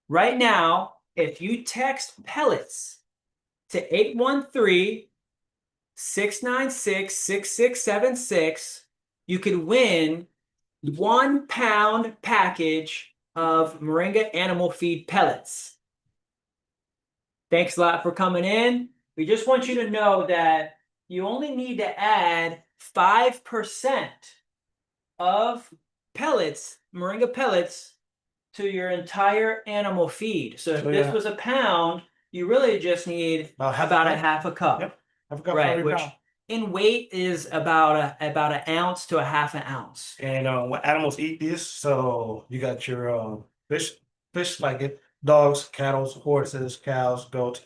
Right now, if you text pellets to 813-696-6676, you could win 1 pound package of Moringa animal feed pellets. Thanks a lot for coming in. We just want you to know that you only need to add 5% of pellets, Moringa pellets, to your entire animal feed. So if this was a pound, you really just need about a half a cup. Yep. Half a cup for Right, every which pound. in weight is about an ounce to a half an ounce. And what animals eat this? So you got your fish like it, dogs, cattle, horses, cows, goats.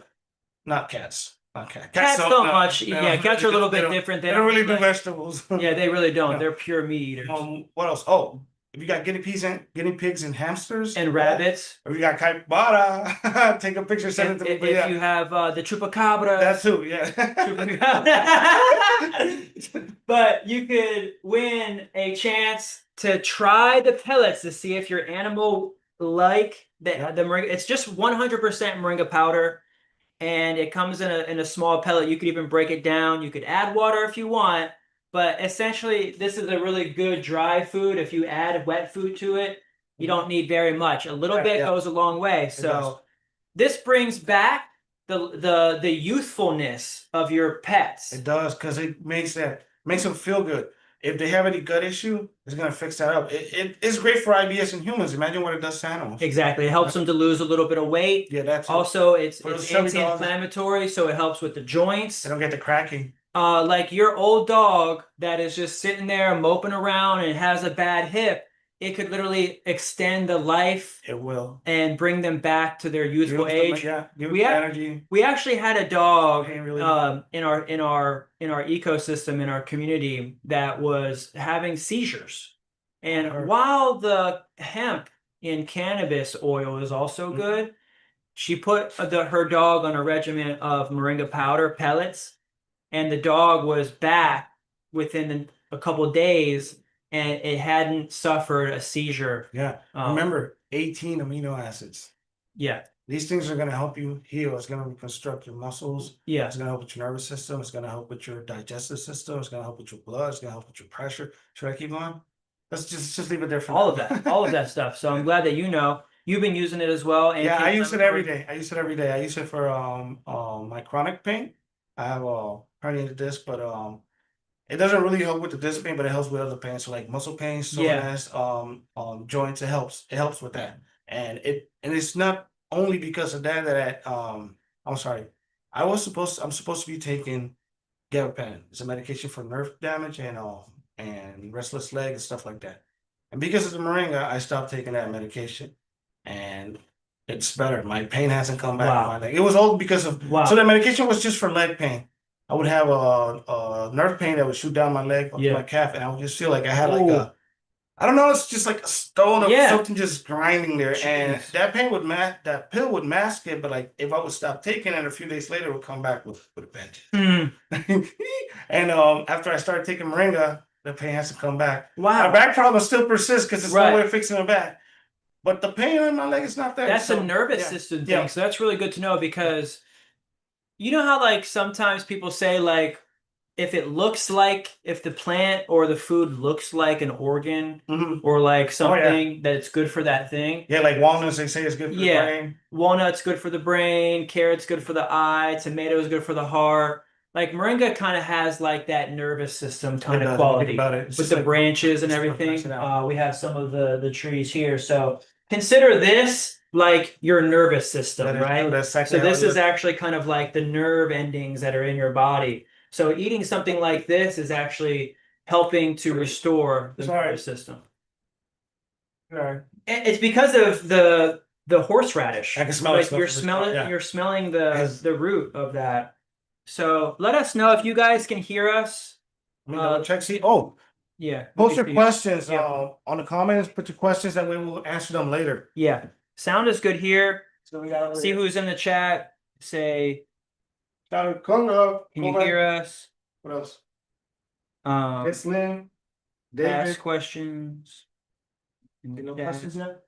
Not cats. Not cat. Cats Cats don't. don't No, much. they don't. Yeah, cats are a little They bit don't. different. They They don't don't really eat do like. vegetables. Yeah, they really don't. No. They're pure meat eaters. What else? Oh, if you got guinea pigs and hamsters, And rabbits. or you got capybara, take a picture, send it to me. But If yeah, you have the chupacabras. that too. Yeah. But you could win a chance to try the pellets to see if your animal like the moringa. It's just 100% moringa powder, and it comes in a small pellet. You could even break it down. You could add water if you want, but essentially, this is a really good dry food. If you add wet food to it, you don't need very much. A little bit goes a long way. So this brings back the youthfulness of your pets. It does because it makes them feel good. If they have any gut issue, it's gonna fix that up. It's great for IBS in humans. Imagine what it does to animals. Exactly. It helps them to lose a little bit of weight. Yeah, that's Also, it's those chubby dogs, anti-inflammatory, so it helps with the joints. they don't get the cracking. Like your old dog that is just sitting there moping around and has a bad hip, it could literally extend the life It will. and bring them back to their youthful age. Yeah, give We them have energy. we actually had a dog Pain relief. in our ecosystem in our community that was having seizures. And while the hemp in cannabis oil is also good, she put her dog on a regimen of moringa powder pellets, and the dog was back within a couple of days, and it hadn't suffered a seizure. Yeah. Remember, 18 amino acids. Yeah. These things are going to help you heal. It's going to reconstruct your muscles. Yeah. It's going to help with your nervous system. It's going to help with your digestive system. It's going to help with your blood. It's going to help with your pressure. Should I keep going? Let's just leave it there for all now. of that, all of that stuff. So I'm glad that you've been using it as well. Yeah, I use it every day. I use it every day. I use it for my chronic pain. I have a herniated disc, but it doesn't really help with the disc pain, but it helps with other pains. So like muscle pain, soreness, joints. It helps. It helps with that. And it's not only because of that I'm sorry. I'm supposed to be taking gabapentin. It's a medication for nerve damage and restless leg and stuff like that. And because of the moringa, I stopped taking that medication, and it's better. My pain hasn't come back in my leg. It was all because of so that medication was just for leg pain. I would have a nerve pain that would shoot down my leg up to my calf, and I would just feel like I had like I don't know, it's just like a stone or something just grinding there. Jeez. And that pill would mask it, but like if I would stop taking it a few days later, it would come back with a vengeance. And after I started taking moringa, the pain has to come back. Wow. My back problem still persists because there's no way of fixing it back. But the pain in my leg is not there. That's a nervous system thing. So that's really good to know, because you know how like sometimes people say like if the plant or the food looks like an organ or like something that it's good for that thing. Yeah, like walnuts, they say it's good for the brain. Walnuts good for the brain, carrots good for the eye, tomatoes good for the heart. Like moringa kind of has like that nervous system kind of quality with the branches and everything. We have some of the trees here. So consider this like your nervous system, right? So this is actually kind of like the nerve endings that are in your body. So eating something like this is actually helping to restore the nervous system. And it's because of the horseradish. I can smell it. You're smelling the root of that. So let us know if you guys can hear us. Check. See. Yeah. Post your questions on the comments. Put your questions, and we will answer them later. Yeah. Sound is good here. So we got see who's in the chat. Say. Can you hear us? What else? It's Lynn. David. Ask questions. No questions yet?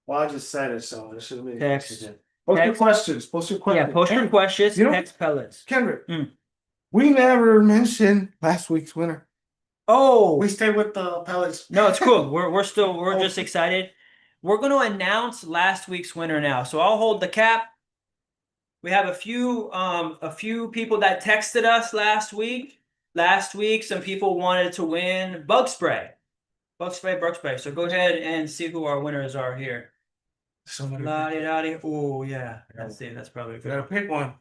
Well, I just said it, so there shouldn't be any Text. questions. Post your questions. Post your questions. Yeah, post your questions. You know, text pellets. Kendrick, we never mentioned last week's winner. Oh, We stay with the pellets. no, it's cool. We're just excited. We're going to announce last week's winner now. So I'll hold the cap. We have a few people that texted us last week. Last week, some people wanted to win bug spray. Bug spray. So go ahead and see who our winners are here. Oh yeah. Let's see. That's probably good. Gotta pick one.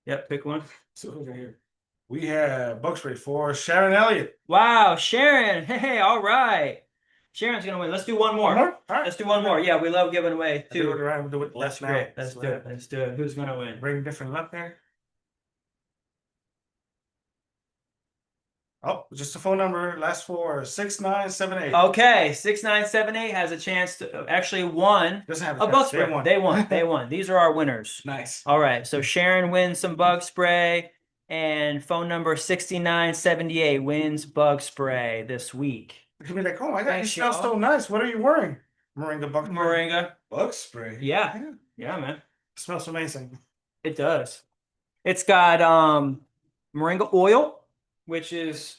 Yep, pick one. So over here. We have bug spray for Sharon Elliott. Wow, Sharon. Hey, all right. Sharon's gonna win. Let's do one more. All right. Let's do one more. Yeah, we love giving away Do two. it right. We'll do it left now. Great. Let's do it. Let's do it. Who's gonna win? Bring different left there. Oh, just a phone number. Last four 6978. Okay, 6978 has a chance to actually won Doesn't have a bug They spray. won. They won. These are our winners. Nice. All right, so Sharon wins some bug spray, and phone number 6978 wins bug spray this week. You can be like, oh my God, Thanks, you smell so y'all. nice. What are you wearing? Moringa bug spray. Moringa. Bug spray. Yeah, man. It smells amazing. It does. It's got moringa oil, which is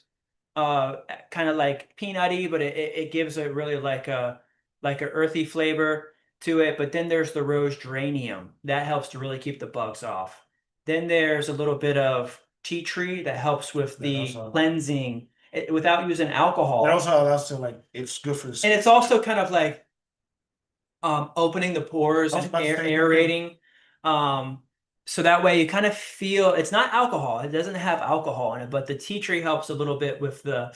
kind of like peanutty, but it gives it really like a earthy flavor to it. But then there's the rose geranium that helps to really keep the bugs off. Then there's a little bit of tea tree that helps with the cleansing without using alcohol. It also allows to like it's good for the skin. And it's also kind of like opening the pores and aerating. So that way you kind of feel it's not alcohol. It doesn't have alcohol in it, but the tea tree helps a little bit with the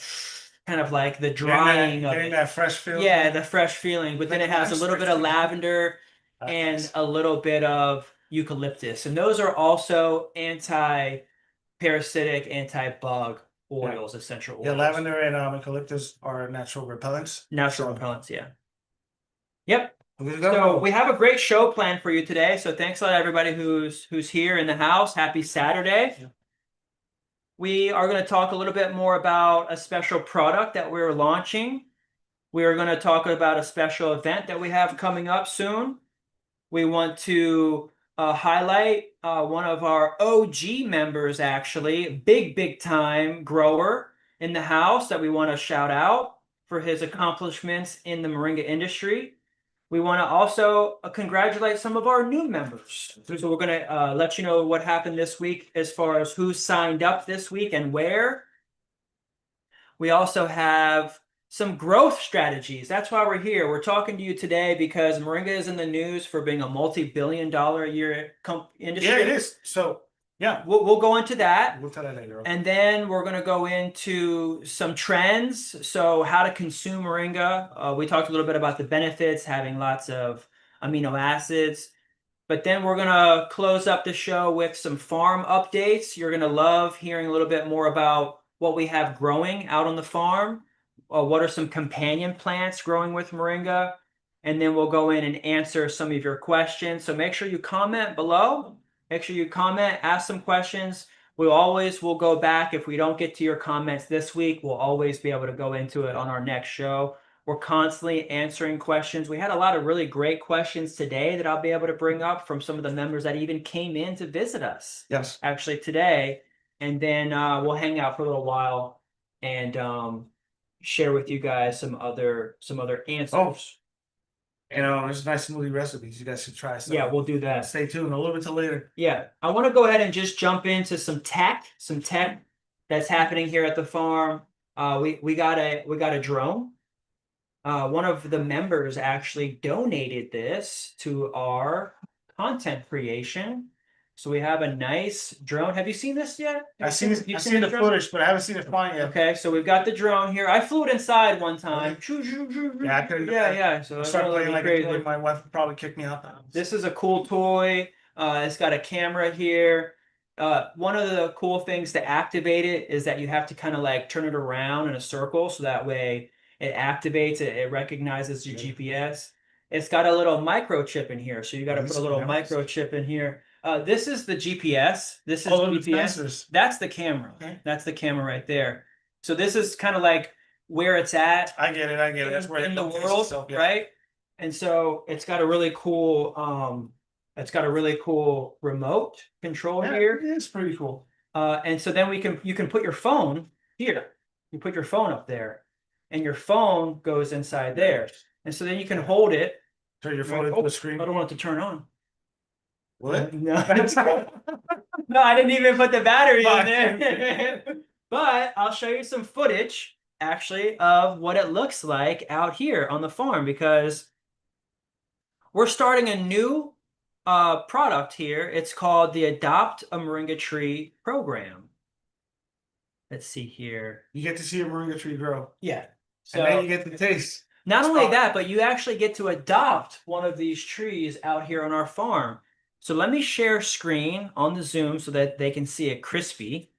kind of like the drying of getting that fresh feeling. Yeah, the fresh feeling. But then it has a little bit of lavender and a little bit of eucalyptus. And those are also anti-parasitic, anti-bug oils, essential oils. Yeah, lavender and eucalyptus are natural repellents. Natural repellents, yeah. Yep. So So we have a great show planned for you today. So thanks a lot, everybody who's here in the house. Happy Saturday. Yeah. We are going to talk a little bit more about a special product that we're launching. We are going to talk about a special event that we have coming up soon. We want to highlight one of our OG members, actually, big time grower in the house that we want to shout out for his accomplishments in the moringa industry. We want to also congratulate some of our new members. So we're going to let you know what happened this week as far as who signed up this week and where. We also have some growth strategies. That's why we're here. We're talking to you today because Moringa is in the news for being a multi-billion-dollar a year industry. yeah, it is. So yeah, we'll go into that. We'll tell that later. Okay. And then we're going to go into some trends. So how to consume moringa. We talked a little bit about the benefits, having lots of amino acids. But then we're going to close up the show with some farm updates. You're going to love hearing a little bit more about what we have growing out on the farm. What are some companion plants growing with moringa? And then we'll go in and answer some of your questions. So make sure you comment below. Make sure you comment, ask some questions. We'll go back. If we don't get to your comments this week, we'll always be able to go into it on our next show. We're constantly answering questions. We had a lot of really great questions today that I'll be able to bring up from some of the members that even came in to visit us. Yes. Actually today. And then we'll hang out for a little while and share with you guys some other answers. Oh. And there's nice smoothie recipes you guys should try. So yeah, we'll do that. Stay tuned a little bit till later. Yeah, I want to go ahead and just jump into some tech that's happening here at the farm. We got a drone. One of the members actually donated this to our content creation. So we have a nice drone. Have you seen this yet? I've seen the footage, but I haven't seen it flying yet. Okay, so we've got the drone here. I flew it inside one time. Yeah, I couldn't. Yeah. So start playing like a toy. My wife would probably kick me out. This is a cool toy. It's got a camera here. One of the cool things to activate it is that you have to kind of like turn it around in a circle, so that way it activates it. It recognizes your GPS. It's got a little microchip in here, so you got to put a little microchip in here. This is the GPS. This is GPS. That's the camera. Okay. That's the camera right there. So this is kind of like where it's at. I get it. That's where in the world, right? And so it's got a really cool remote control here. It's pretty cool. And so then you can put your phone here. You put your phone up there, and your phone goes inside there. And so then you can hold it. Turn your phone into the screen. I don't want it to turn on. What? No, no, I didn't even put the battery in there. But I'll show you some footage actually of what it looks like out here on the farm, because we're starting a new product here. It's called the Adopt a Moringa Tree program. Let's see here. You get to see a moringa tree grow. Yeah. So, and then you get to taste. Not only that, but you actually get to adopt one of these trees out here on our farm. So let me share screen on the Zoom so that they can see it crispy.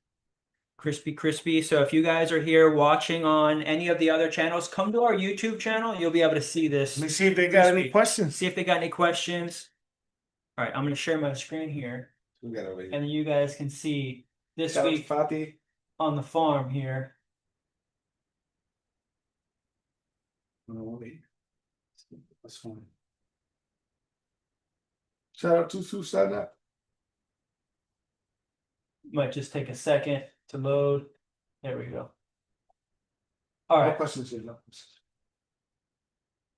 Crispy. So if you guys are here watching on any of the other channels, come to our YouTube channel. You'll be able to see this. Let me see if they got any questions. See if they got any questions. All right, I'm going to share my screen here. And then you guys can see this week on the farm here. That's fine. Shout out to Susana. Might just take a second to load. There we go. All right. No questions.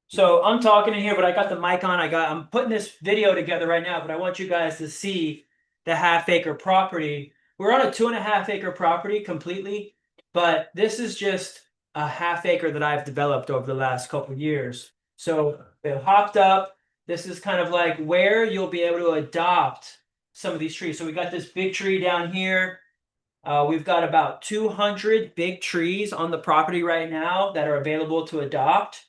So I'm talking in here, but I got the mic on. I'm putting this video together right now, but I want you guys to see the half-acre property. We're on a 2.5-acre property completely, but this is just a half-acre that I've developed over the last couple of years. So it hopped up. This is kind of like where you'll be able to adopt some of these trees. So we got this big tree down here. We've got about 200 big trees on the property right now that are available to adopt.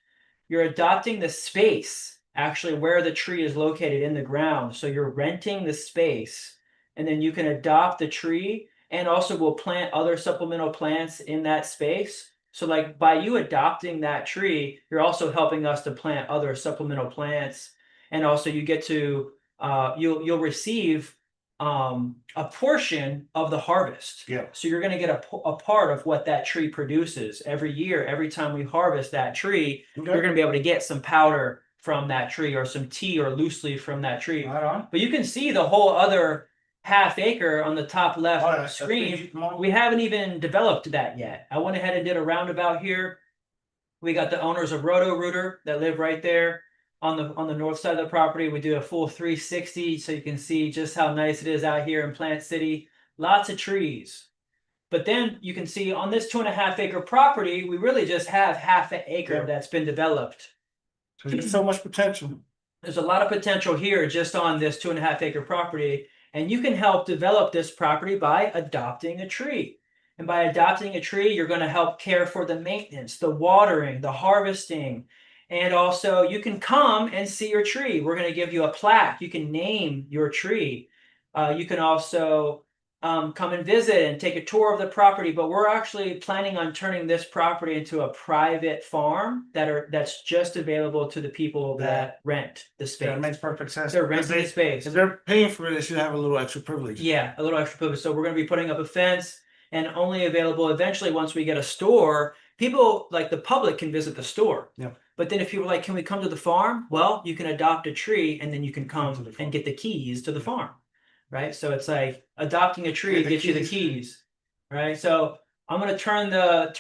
You're adopting the space, actually where the tree is located in the ground. So you're renting the space, and then you can adopt the tree, and also we'll plant other supplemental plants in that space. So like by you adopting that tree, you're also helping us to plant other supplemental plants. And also you get to, you'll receive a portion of the harvest. Yeah. So you're going to get a part of what that tree produces every year. Every time we harvest that tree, you're going to be able to get some powder from that tree, or some tea or loose leaf from that tree. Right on. But you can see the whole other half-acre on the top left screen. We haven't even developed that yet. I went ahead and did a roundabout here. We got the owners of Roto-Rooter that live right there on the north side of the property. We do a full 360, so you can see just how nice it is out here in Plant City. Lots of trees. But then you can see on this 2.5-acre property, we really just have half an acre that's been developed. So there's so much potential. There's a lot of potential here just on this 2.5-acre property. And you can help develop this property by adopting a tree. And by adopting a tree, you're going to help care for the maintenance, the watering, the harvesting. And also you can come and see your tree. We're going to give you a plaque. You can name your tree. You can also come and visit and take a tour of the property. But we're actually planning on turning this property into a private farm that's just available to the people that rent the space. That makes perfect sense. They're renting the space. If they're paying for it, they should have a little extra privilege. Yeah, a little extra privilege. So we're going to be putting up a fence, and only available eventually once we get a store. People, like the public, can visit the store. Yeah. But then if people are like, can we come to the farm? Well, you can adopt a tree, and then you can come and get the keys to the farm. Right? So it's like adopting a tree gets you the keys. Right? So I'm going to turn the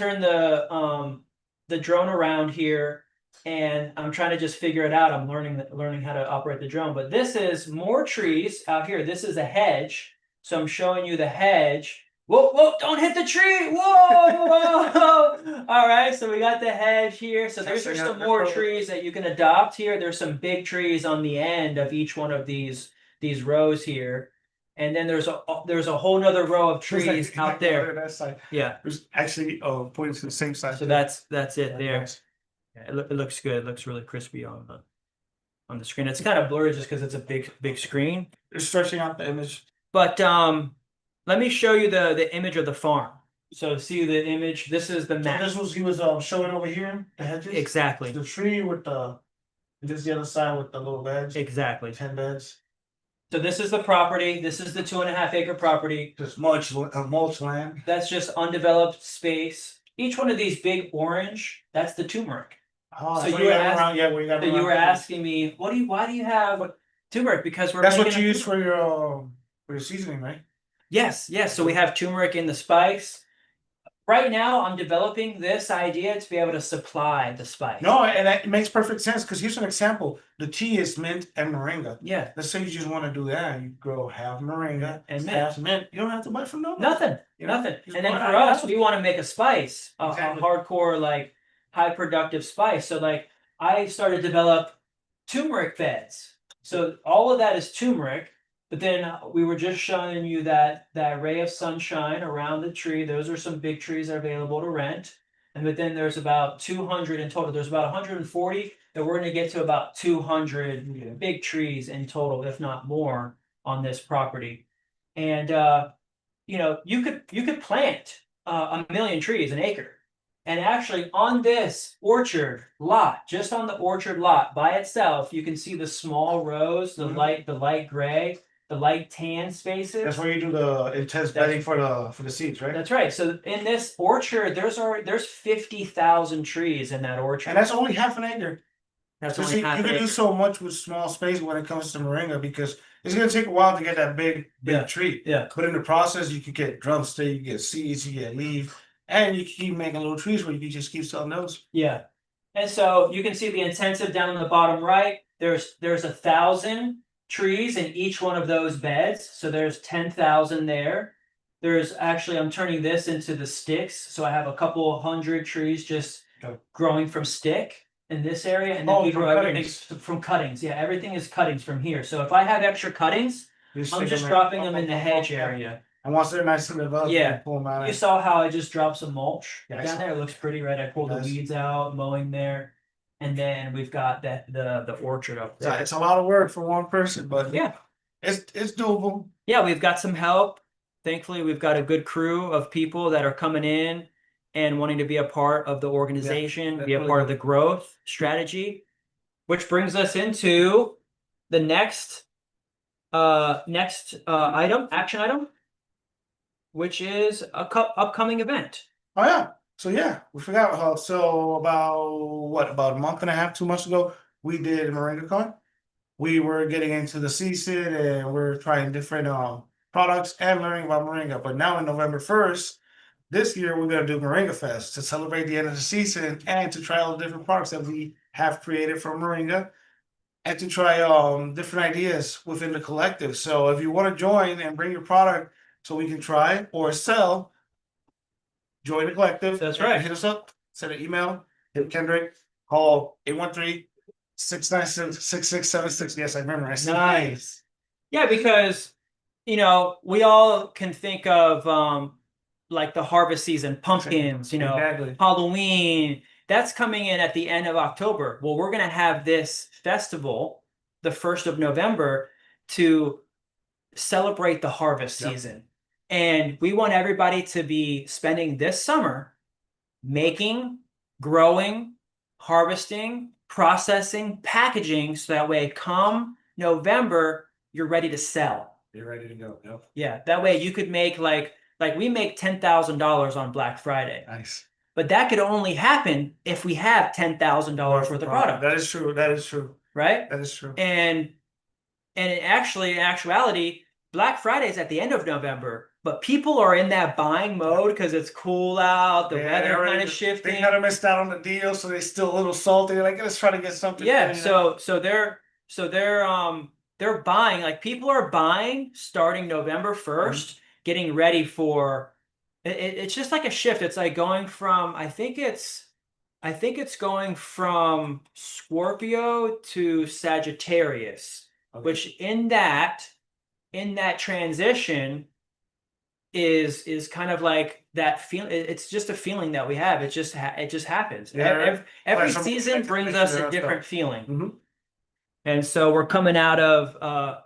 drone around here, and I'm trying to just figure it out. I'm learning how to operate the drone. But this is more trees out here. This is a hedge. So I'm showing you the hedge. Whoa, don't hit the tree. Whoa. All right, so we got the hedge here. So there's some more trees that you can adopt here. There's some big trees on the end of each one of these rows here. And then there's a whole nother row of trees out there. That side. Yeah. There's actually pointing to the same side. So that's it there. Nice. Yeah, it looks good. It looks really crispy on the screen. It's kind of blurry just because it's a big screen. It's stretching out the image. But let me show you the image of the farm. So see the image. This is the map. This was he was showing over here, the hedges. Exactly. The tree with this is the other side with the little beds. Exactly. 10 beds. So this is the property. This is the 2.5-acre property. Just mulch land. That's just undeveloped space. Each one of these big orange, that's the turmeric. Oh, So that's what you you were got asking, around. Yeah, where you got so you were around. asking me, why do you have turmeric? Because we're That's what making you a use for your seasoning, right? yes, yes. So we have turmeric in the spice. Right now, I'm developing this idea to be able to supply the spice. No, and it makes perfect sense because here's an example. The tea is mint and moringa. Yeah. Let's say you just want to do that. You grow half moringa And half mint. You don't have to buy from nobody. nothing, You know? nothing. Just And then buy for it us, out. we want to make a spice, Exactly. a hardcore, like high productive spice. So like I started to develop turmeric beds. So all of that is turmeric, but then we were just showing you that ray of sunshine around the tree. Those are some big trees that are available to rent. And but then there's about 200 in total. There's about 140 that we're going to get to about 200 big trees in total, if not more, on this property. And you could plant 1 million trees, an acre. And actually, on this orchard lot, just on the orchard lot by itself, you can see the small rows, the light gray, the light tan spaces. That's where you do the intense bedding for the seeds, right? That's right. So in this orchard, there's 50,000 trees in that orchard. And that's only half an acre. That's So only see, half you an can do acre. so much with small space when it comes to moringa because it's gonna take a while to get that big Yeah. tree. Yeah. But in the process, you could get drumstick, you get seeds, you get leaves, and you can keep making little trees where you can just keep selling those. Yeah. And so you can see the intensive down on the bottom right. There's 1,000 trees in each one of those beds. So there's 10,000 there. There's actually, I'm turning this into the sticks. So I have a couple hundred trees just growing from stick in this area. And then we grow everything from cuttings. Yeah, everything is cuttings from here. So if I have extra cuttings, I'm just dropping them in the hedge area. And once they're nice and developed, you can pull them out. You saw how I just dropped some mulch Yeah, down there. It looks pretty, right? I pulled the weeds out, mowing there, and then we've got the orchard up there. It's a lot of work for one person, but Yeah, it's doable. yeah, we've got some help. Thankfully, we've got a good crew of people that are coming in and wanting to be a part of the organization, be a part of the growth strategy, which brings us into the next action item, which is a upcoming event. Oh yeah. So yeah, we forgot how. So about a month and a half, 2 months ago, we did Moringa Con. We were getting into the season and we're trying different products and learning about Moringa. But now in November 1st, this year we're gonna do Moringa Fest to celebrate the end of the season and to try all the different products that we have created from Moringa and to try different ideas within the collective. So if you want to join and bring your product so we can try or sell, join the collective. That's right. Hit us up, send an email, hit Kendrick, call 813-696-6676. Yes, I remember. Nice. Yeah, because we all can think of like the harvest season, pumpkins, Exactly. Halloween. That's coming in at the end of October. Well, we're gonna have this festival the 1st of November to celebrate the harvest season. And we want everybody to be spending this summer making, growing, harvesting, processing, packaging, so that way come November, you're ready to sell. You're ready to go. Yep. Yeah, that way you could make like we make $10,000 on Black Friday. Nice. But that could only happen if we have $10,000 worth of product. That is true. That is true. Right? That is true. And in actuality, Black Friday is at the end of November, but people are in that buying mode because it's cool out, the weather kind of shifting. They kind of missed out on the deal, so they're still a little salty. They're like, let's try to get something. Yeah, so they're buying, like people are buying starting November 1st, getting ready for it's just like a shift. It's like going from I think it's going from Scorpio to Sagittarius, which in that transition is kind of like that feeling. It's just a feeling that we have. It just happens. Yeah, every season brings us a different feeling. And so we're coming out of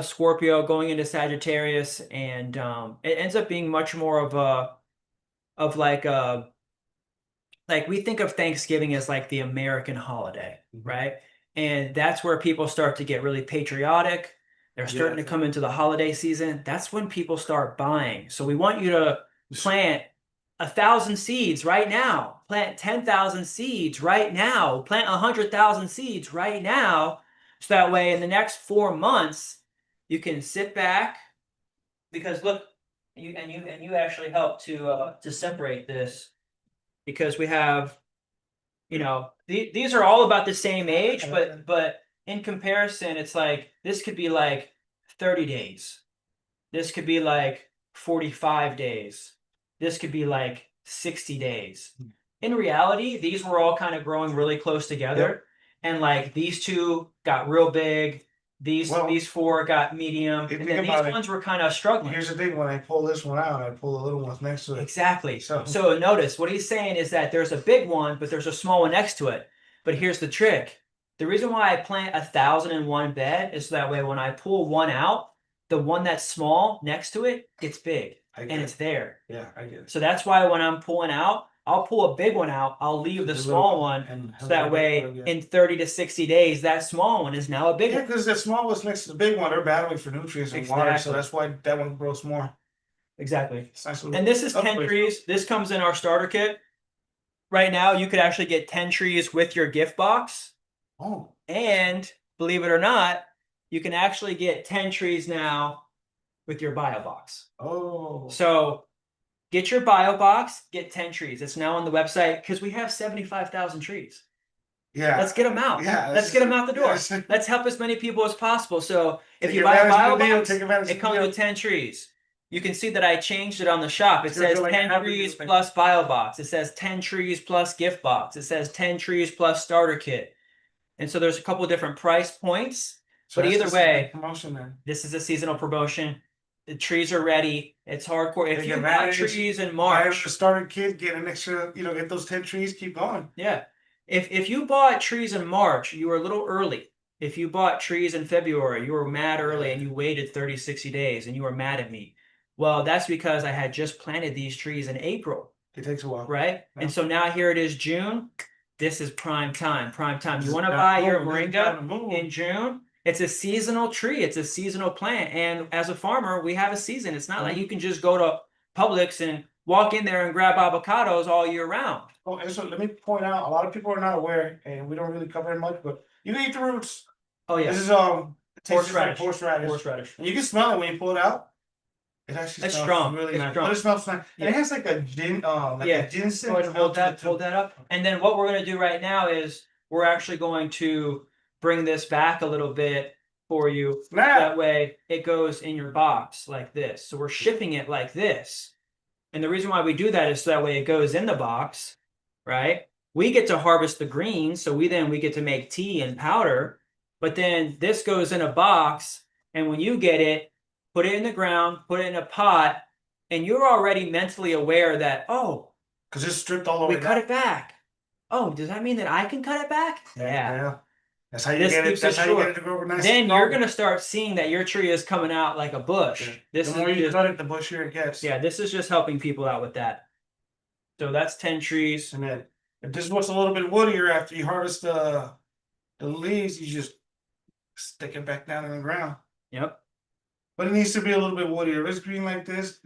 Scorpio, going into Sagittarius, and it ends up being much more of like we think of Thanksgiving as like the American holiday, right? And that's where people start to get really patriotic. They're starting to come into the holiday season. That's when people start buying. So we want you to plant 1,000 seeds right now. Plant 10,000 seeds right now. Plant 100,000 seeds right now. So that way in the next 4 months, you can sit back, because look, you actually help to separate this, because we have, these are all about the same age, but in comparison, it's like this could be like 30 days. This could be like 45 days. This could be like 60 days. In reality, these were all kind of growing really close together. And like these two got real big. These 4 got medium. And then these ones were kind of struggling. Here's the thing, when I pull this one out, I pull the little ones next to it. Exactly. So notice what he's saying is that there's a big one, but there's a small one next to it. But here's the trick. The reason why I plant 1,000 in one bed is so that way when I pull one out, the one that's small next to it gets big and it's there. Yeah, I get it. So that's why when I'm pulling out, I'll pull a big one out. I'll leave the small one, so that way in 30 to 60 days, that small one is now a big one. Yeah, because the small one's next to the big one. They're battling for nutrients and water, so that's why that one grows more. Exactly. And this is 10 trees. This comes in our starter kit. Right now, you could actually get 10 trees with your gift box. Oh. And believe it or not, you can actually get 10 trees now with your bio box. Oh. So get your bio box, get 10 trees. It's now on the website because we have 75,000 trees. Yeah. Let's get them out. Yeah. Let's get them out the door. Let's help as many people as possible. So if you buy a bio box, it comes with 10 trees. You can see that I changed it on the shop. It says 10 trees plus bio box. It says 10 trees plus gift box. It says 10 trees plus starter kit. And so there's a couple of different price points. So but either way, this is a seasonal promotion. The trees are ready. It's hardcore. If you bought trees in March, the starter kit, get an extra, get those 10 trees, keep going. Yeah. If you bought trees in March, you were a little early. If you bought trees in February, you were mad early and you waited 30, 60 days and you were mad at me. Well, that's because I had just planted these trees in April. It takes a while. Right? Yeah. And so now here it is June. This is prime time. Prime time. You want to buy your moringa in June? It's a seasonal tree. It's a seasonal plant. And as a farmer, we have a season. It's not like you can just go to Publix and walk in there and grab avocados all year round. Oh, and so let me point out, a lot of people are not aware, and we don't really cover it much, but you can eat the roots. Oh, yeah. This is horseradish. Horseradish. And you can smell it when you pull it out. It actually smells strong. Really it's nice. strong. But it smells nice. Yeah. It has like a ginseng. Go ahead and hold that up. And then what we're going to do right now is we're actually going to bring this back a little bit for you. That way it goes in your box like this. So we're shipping it like this. And the reason why we do that is so that way it goes in the box, right? We get to harvest the greens, so we get to make tea and powder. But then this goes in a box, and when you get it, put it in the ground, put it in a pot, and you're already mentally aware that, oh, because it's stripped all over. We cut it back. Oh, does that mean that I can cut it back? Yeah. That's how you get it. That's how you get it to grow nice. Then you're gonna start seeing that your tree is coming out like a bush. Yeah. The more you cut it, the bushier it gets. Yeah, this is just helping people out with that. So that's 10 trees. And then if this looks a little bit woodier after you harvest the leaves, you just stick it back down in the ground. Yep. But it needs to be a little bit woodier. If it's green like this,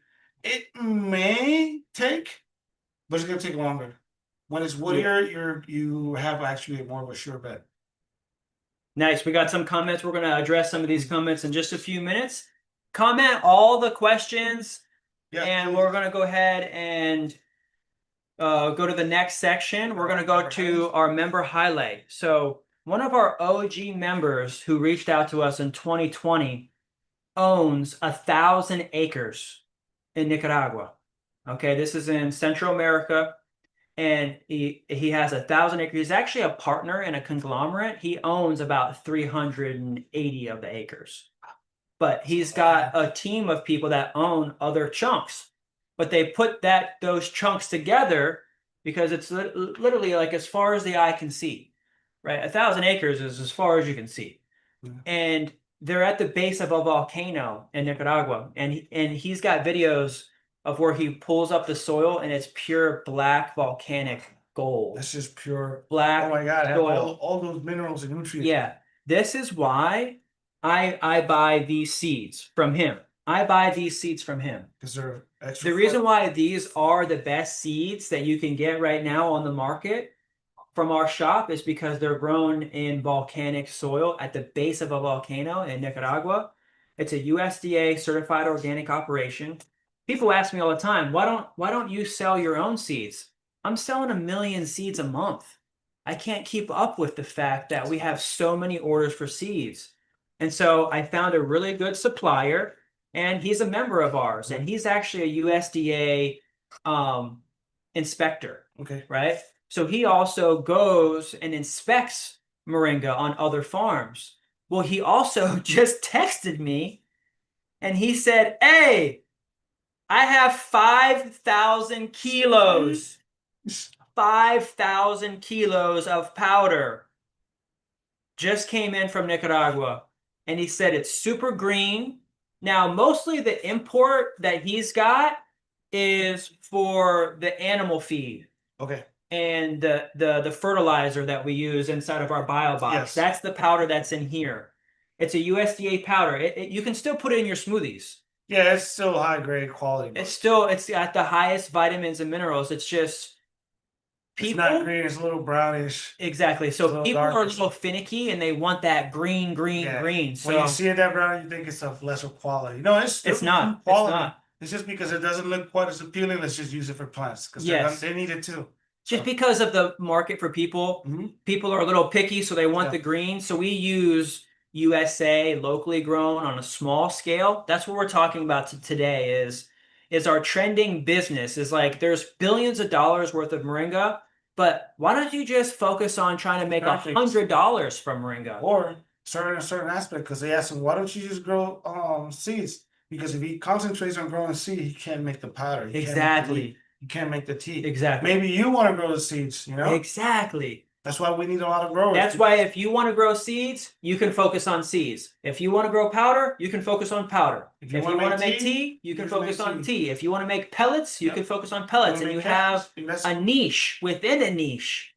it may take, but it's gonna take longer. When it's woodier, you have actually more of a sure bet. Nice. We got some comments. We're going to address some of these comments in just a few minutes. Comment all the questions, and we're going to go ahead and go to the next section. We're going to go to our member highlight. So one of our OG members who reached out to us in 2020 owns 1,000 acres in Nicaragua. Okay, this is in Central America. And he has 1,000 acres. He's actually a partner in a conglomerate. He owns about 380 of the acres. But he's got a team of people that own other chunks. But they put those chunks together because it's literally like as far as the eye can see. Right? 1,000 acres is as far as you can see. Mm-hmm. And they're at the base of a volcano in Nicaragua. And he's got videos of where he pulls up the soil and it's pure black volcanic gold. That's just pure black. Oh my God! All those minerals and nutrients. Yeah, this is why I buy these seeds from him. I buy these seeds from him because they're The reason why these are the best seeds that you can get right now on the market from our shop is because they're grown in volcanic soil at the base of a volcano in Nicaragua. It's a USDA certified organic operation. People ask me all the time, why don't you sell your own seeds? I'm selling 1 million seeds a month. I can't keep up with the fact that we have so many orders for seeds. And so I found a really good supplier, and he's a member of ours, and he's actually a USDA inspector. Okay. Right? So he also goes and inspects moringa on other farms. Well, he also just texted me and he said, "Hey, I have 5,000 kilos, 5,000 kilos of powder just came in from Nicaragua." And he said it's super green. Now, mostly the import that he's got is for the animal feed. Okay. And the fertilizer that we use inside of our bio box. Yes. That's the powder that's in here. It's a USDA powder. You can still put it in your smoothies. Yeah, it's still high grade quality. It's got the highest vitamins and minerals. It's just people. It's not green. It's a little brownish. Exactly. So people are a little finicky and they want that green. So when you see it that brown, you think it's of lesser quality. No, it's not quality. It's not. It's just because it doesn't look quite as appealing. Let's just use it for plants because they need it too. Just because of the market for people, people are a little picky, so they want the green. So we use USA, locally grown on a small scale. That's what we're talking about today is our trending business. Is like there's billions of dollars worth of moringa, but why don't you just focus on trying to make $100 from moringa? Or a certain aspect, because they ask him, why don't you just grow seeds? Because if he concentrates on growing seed, he can't make the powder. Exactly. You can't make the tea. Exactly. Maybe you want to grow the seeds, you know? Exactly. That's why we need a lot of growers. That's why if you want to grow seeds, you can focus on seeds. If you want to grow powder, you can focus on powder. If you want to make tea, you can focus on tea. If you want to make pellets, you can focus on pellets. And you have a niche within a niche.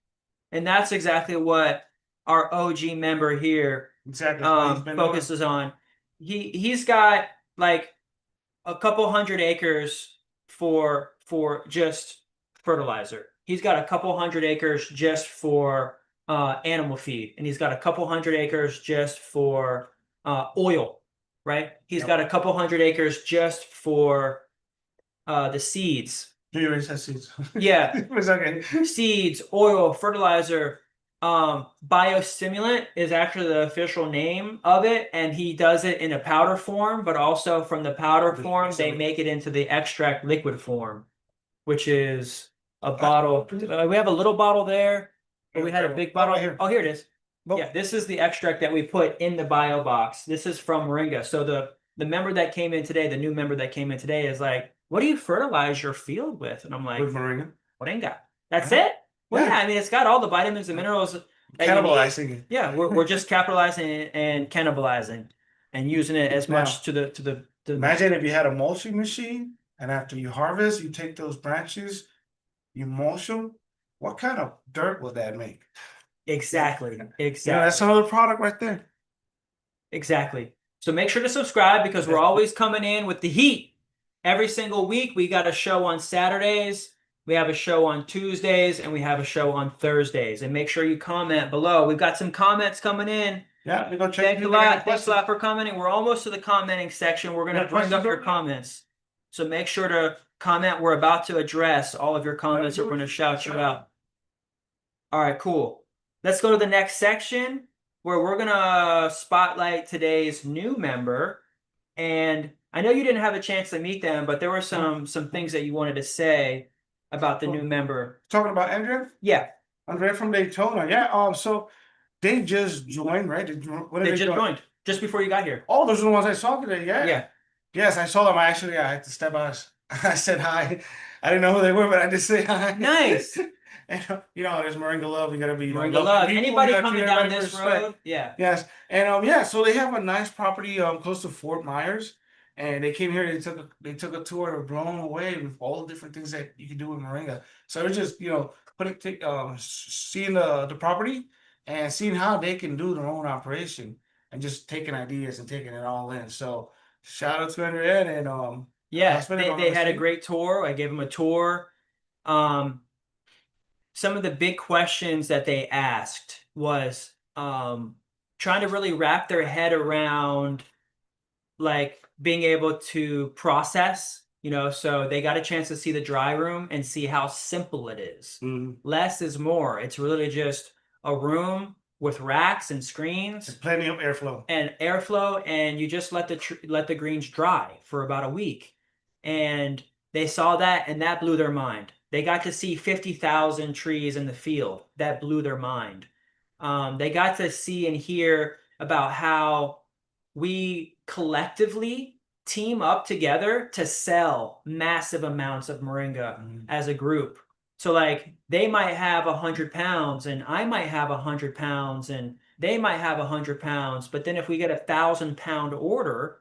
And that's exactly what our OG member here focuses on. He's got like a couple 100 acres for just fertilizer. He's got a couple 100 acres just for animal feed, and he's got a couple 100 acres just for oil, right? He's got a couple 100 acres just for the seeds. You already said seeds. Yeah. It's okay. Seeds, oil, fertilizer. Biostimulant is actually the official name of it, and he does it in a powder form, but also from the powder form, they make it into the extract liquid form, which is a bottle. We have a little bottle there, but we had a big bottle here. Oh, here it is. Yeah, this is the extract that we put in the bio box. This is from Moringa. So the member that came in today, the new member that came in today is like, what do you fertilize your field with? And I'm like, with Moringa. Moringa. That's it? Well, yeah, I mean, it's got all the vitamins and minerals. Cannibalizing. Yeah, we're just capitalizing and cannibalizing and using it as much to the. Imagine if you had a mulching machine, and after you harvest, you take those branches, you mulch them. What kind of dirt would that make? Exactly. That's another product right there. Exactly. So make sure to subscribe because we're always coming in with the heat. Every single week, we got a show on Saturdays. We have a show on Tuesdays, and we have a show on Thursdays. And make sure you comment below. We've got some comments coming in. Yeah, we go check. Thanks a lot. Thanks a lot for commenting. We're almost to the commenting section. We're going to bring up your comments. So make sure to comment. We're about to address all of your comments. We're going to shout you out. All right, cool. Let's go to the next section where we're going to spotlight today's new member. And I know you didn't have a chance to meet them, but there were some things that you wanted to say about the new member. Talking about Andrea? Yeah. Andrea from Daytona. Yeah. So they just joined, right? They just joined just before you got here. Oh, those are the ones I saw today. Yeah. Yeah. Yes, I saw them. I had to step out. I said hi. I didn't know who they were, but I just said hi. Nice. And, there's Moringa love. You gotta be Moringa love. Anybody coming down this road? Yeah. Yes. And so they have a nice property close to Fort Myers. And they came here. They took a tour. They were blown away with all the different things that you can do with Moringa. So it was just seeing the property and seeing how they can do their own operation and just taking ideas and taking it all in. So shout out to Andrea and Yeah, they had a great tour. I gave them a tour. Some of the big questions that they asked was trying to really wrap their head around like being able to process, so they got a chance to see the dry room and see how simple it is. Less is more. It's really just a room with racks and screens and plenty of airflow, and you just let the greens dry for about a week. And they saw that, and that blew their mind. They got to see 50,000 trees in the field. That blew their mind. They got to see and hear about how we collectively team up together to sell massive amounts of moringa as a group. So like they might have 100 pounds and I might have 100 pounds and they might have 100 pounds. But then if we get 1,000-pound order,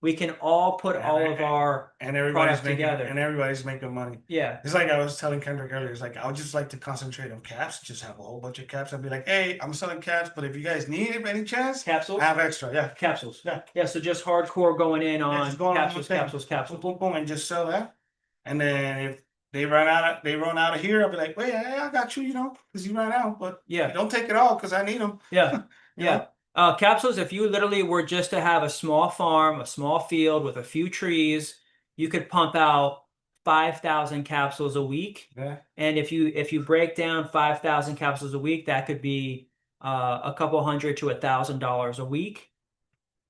we can all put all of our products together. And everybody's making money. Yeah. It's like I was telling Kendrick earlier, it's like I would just like to concentrate on caps, just have a whole bunch of caps. I'd be like, hey, I'm selling caps, but if you guys need it any chance, capsules, I have extra. Yeah. Capsules. Yeah. Yeah. So just hardcore going in on capsules. Boom, boom, boom, and just sell that. And then if they run out of here, I'll be like, wait, hey, I got you, because you ran out, but don't take it all because I need them. Yeah. Yeah. Capsules, if you literally were just to have a small farm, a small field with a few trees, you could pump out 5,000 capsules a week. Yeah. And if you break down 5,000 capsules a week, that could be a couple $100 to $1,000 a week,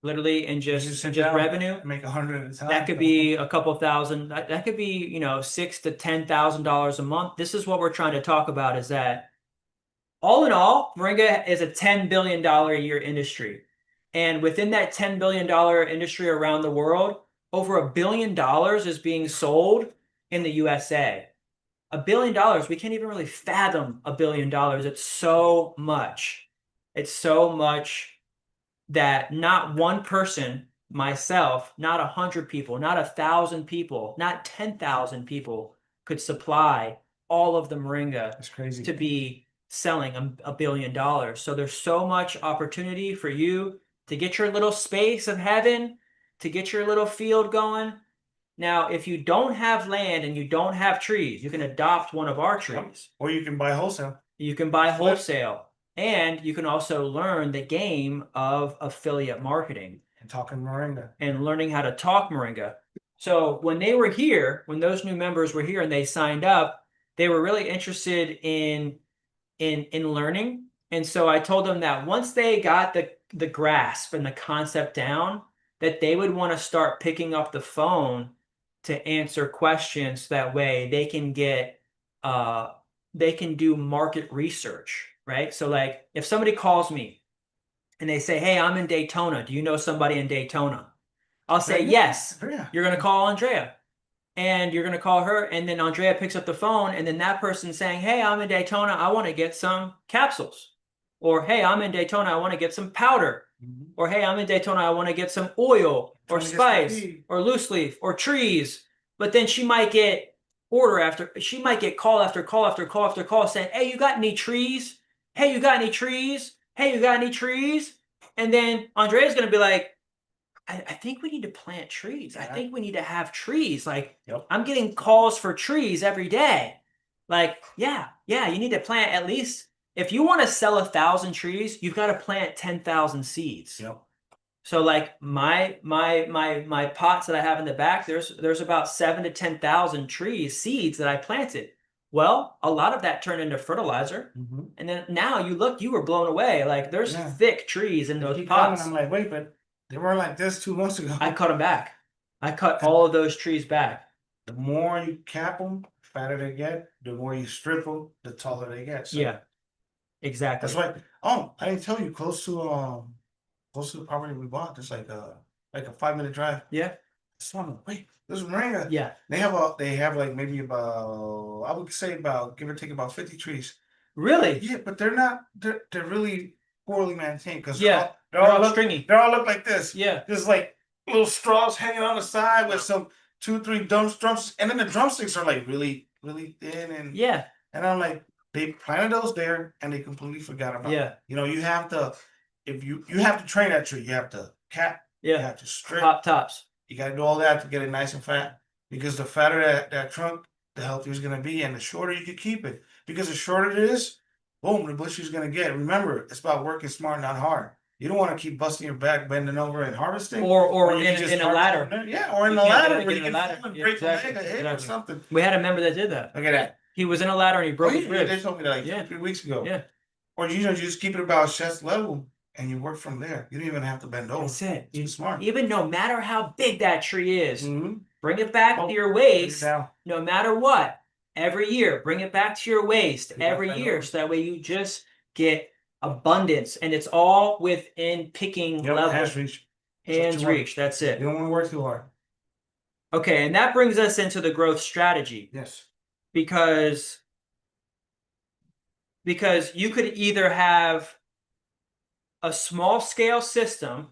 literally, and just revenue. Make 100 at a time. That could be a couple thousand. That could be $6,000 to $10,000 a month. This is what we're trying to talk about. Is that all in all, Moringa is a $10 billion a year industry. And within that $10 billion industry around the world, over $1 billion is being sold in the USA. $1 billion, we can't even really fathom $1 billion. It's so much. It's so much that not one person, myself, not 100 people, not 1,000 people, not 10,000 people could supply all of the Moringa. That's crazy. To be selling $1 billion. So there's so much opportunity for you to get your little space of heaven, to get your little field going. Now, if you don't have land and you don't have trees, you can adopt one of our trees. Or you can buy wholesale. You can buy wholesale. And you can also learn the game of affiliate marketing. And talking Moringa. And learning how to talk Moringa. So when they were here, when those new members were here and they signed up, they were really interested in learning. And so I told them that once they got the grasp and the concept down, that they would want to start picking up the phone to answer questions. That way they can do market research, right? So like if somebody calls me and they say, hey, I'm in Daytona. Do you know somebody in Daytona? I'll say, yes. You're going to call Andrea. And you're going to call her, and then Andrea picks up the phone, and then that person's saying, hey, I'm in Daytona, I want to get some capsules. Or, hey, I'm in Daytona, I want to get some powder. Or, hey, I'm in Daytona, I want to get some oil or spice or loose leaf or trees. But then she might get call after call after call after call saying, hey, you got any trees? Hey, you got any trees? Hey, you got any trees? And then Andrea's going to be like, I think we need to plant trees. I think we need to have trees. Like, I'm getting calls for trees every day. Like, yeah, you need to plant at least, if you want to sell 1,000 trees, you've got to plant 10,000 seeds. So like my pots that I have in the back, there's about 7,000 to 10,000 seeds that I planted. Well, a lot of that turned into fertilizer. And then now you were blown away. Like there's thick trees in those pots. I'm like, wait, but they weren't like this 2 months ago. I cut them back. I cut all of those trees back. The more you cap them, the fatter they get. The more you strip them, the taller they get. So yeah, exactly. That's right. Oh, I didn't tell you. Close to the property we bought. It's like a 5-minute drive. Yeah. So wait, this is Moringa. Yeah. They have like maybe about, I would say about, give or take, about 50 trees. Really? Yeah, but they're really poorly maintained because they're all stringy. They all look like this. Yeah. There's like little straws hanging on the side with some 2-3 drumsticks, and then the drumsticks are like really, really thin. And and I'm like, they planted those there and they completely forgot about it. You have to, if you have to train that tree, you have to cap, you have to strip top tops. You got to do all that to get it nice and fat. Because the fatter that trunk, the healthier it's going to be, and the shorter you can keep it. Because the shorter it is, boom, the bushier is going to get. Remember, it's about working smart, not hard. You don't want to keep busting your back, bending over, and harvesting. Or you in a ladder. Yeah, or in You the can't ladder really where get you in a can ladder. fall and Yeah, break exactly, a leg, a hip, or exactly. something. We had a member that did that. Look at that. He was in a ladder and he broke his ribs. They told me that like 3 weeks ago. Yeah. Or you just keep it about chest level and you work from there. You don't even have to bend over. That's it. You're smart. Even no matter how big that tree is, Mhm. bring it back to your waist. No matter what, every year, bring it back to your waist every year. So that way you just get abundance, and it's all within picking level. Hands reach. Hands reach. That's it. You don't want to work too hard. Okay, and that brings us into the growth strategy. Yes. Because you could either have a small scale system.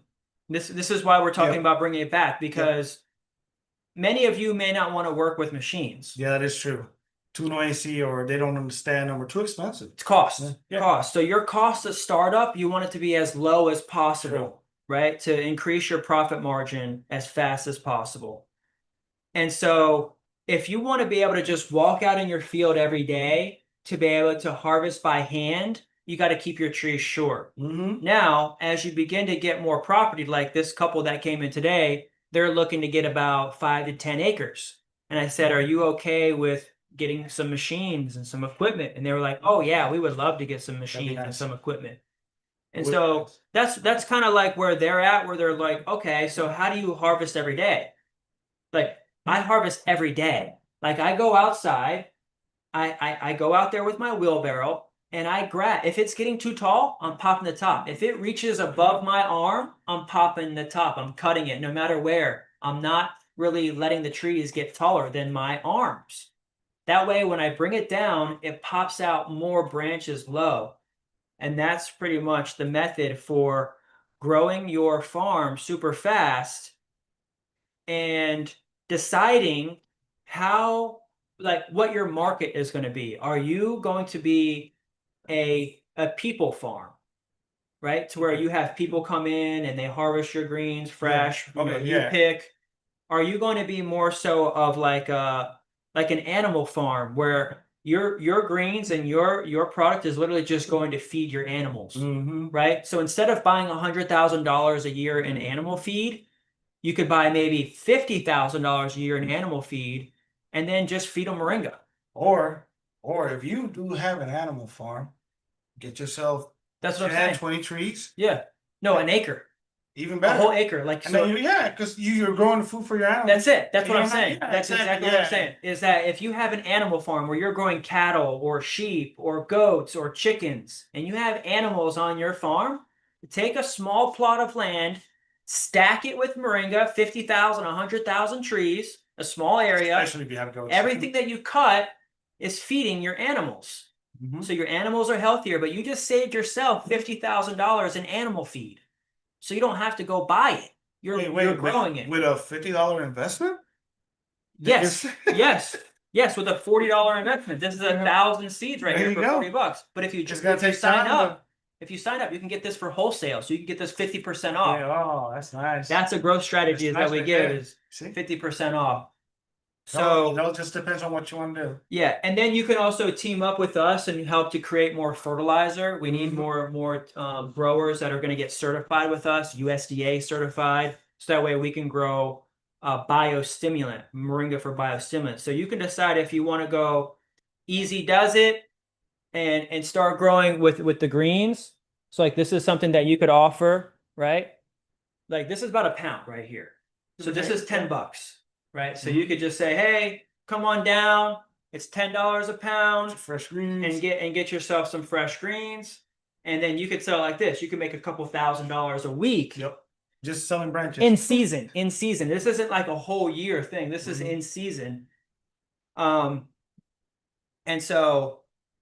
This is why we're talking about bringing it back, because many of you may not want to work with machines. Yeah, that is true. Too noisy, or they don't understand them, or too expensive. It's cost. Cost. So your cost of startup, you want it to be as low as possible, right? To increase your profit margin as fast as possible. And so if you want to be able to just walk out in your field every day to be able to harvest by hand, you got to keep your trees short. Now, as you begin to get more property, like this couple that came in today, they're looking to get about 5 to 10 acres. And I said, are you okay with getting some machines and some equipment? And they were like, oh yeah, we would love to get some machines and some equipment. And so that's kind of like where they're at, where they're like, okay, so how do you harvest every day? Like, I harvest every day. Like, I go outside, I go out there with my wheelbarrow, and I grab. If it's getting too tall, I'm popping the top. If it reaches above my arm, I'm popping the top. I'm cutting it no matter where. I'm not really letting the trees get taller than my arms. That way, when I bring it down, it pops out more branches low. And that's pretty much the method for growing your farm super fast and deciding how, like, what your market is going to be. Are you going to be a people farm, right? To where you have people come in and they harvest your greens fresh, you pick. Are you going to be more so of like an animal farm where your greens and your product is literally just going to feed your animals, right? So instead of buying $100,000 a year in animal feed, you could buy maybe $50,000 a year in animal feed and then just feed them moringa. Or if you do have an animal farm, get yourself 20 trees. Yeah. No, an acre. Even better. A whole acre. Like, and so, because you're growing food for your animals. That's it. That's what I'm saying. That's exactly what I'm saying. Is that if you have an animal farm where you're growing cattle or sheep or goats or chickens, and you have animals on your farm, take a small plot of land, stack it with moringa, 50,000, 100,000 trees, a small area. Especially if you have goats. Everything that you cut is feeding your animals. So your animals are healthier, but you just saved yourself $50,000 in animal feed. So you don't have to go buy it. You're growing it. With a $50 investment? Yes. Yes, with a $40 investment. This is 1,000 seeds right here for $40. But if you sign up, you can get this for wholesale. So you can get this 50% off. Oh, that's nice. That's a growth strategy that we give is 50% off. So it just depends on what you want to do. Yeah, and then you can also team up with us and help to create more fertilizer. We need more growers that are going to get certified with us, USDA certified, so that way we can grow biostimulant, moringa for biostimulant. So you can decide if you want to go easy does it and start growing with the greens. So like this is something that you could offer, right? Like this is about a pound right here. So this is $10. Right, so you could just say, "Hey, come on down. It's $10 a pound. Fresh greens, and get yourself some fresh greens." And then you could sell like this. You could make a couple $1,000s a week. Yep, just selling branches in season. In season, this isn't like a whole year thing. This is in season. And so